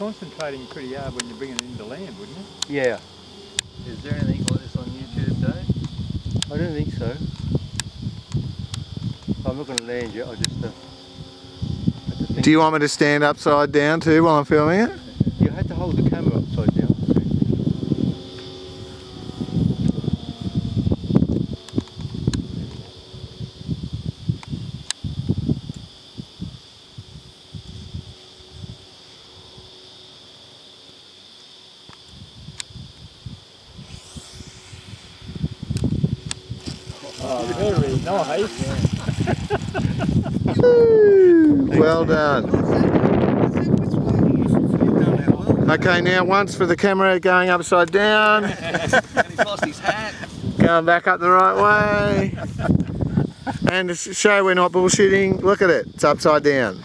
concentrating pretty hard when you're bringing it into land, wouldn't it? Yeah. Is there anything like this on YouTube, Dave? I don't think so. I'm not going to land yet, I just have to think. Do you want me to stand upside down too while I'm filming it? You had to hold the camera upside down. Oh, very nice. Well done. Okay, now once for the camera going upside down. And he's lost his hat. Going back up the right way. And to show we're not bullshitting, look at it, it's upside down.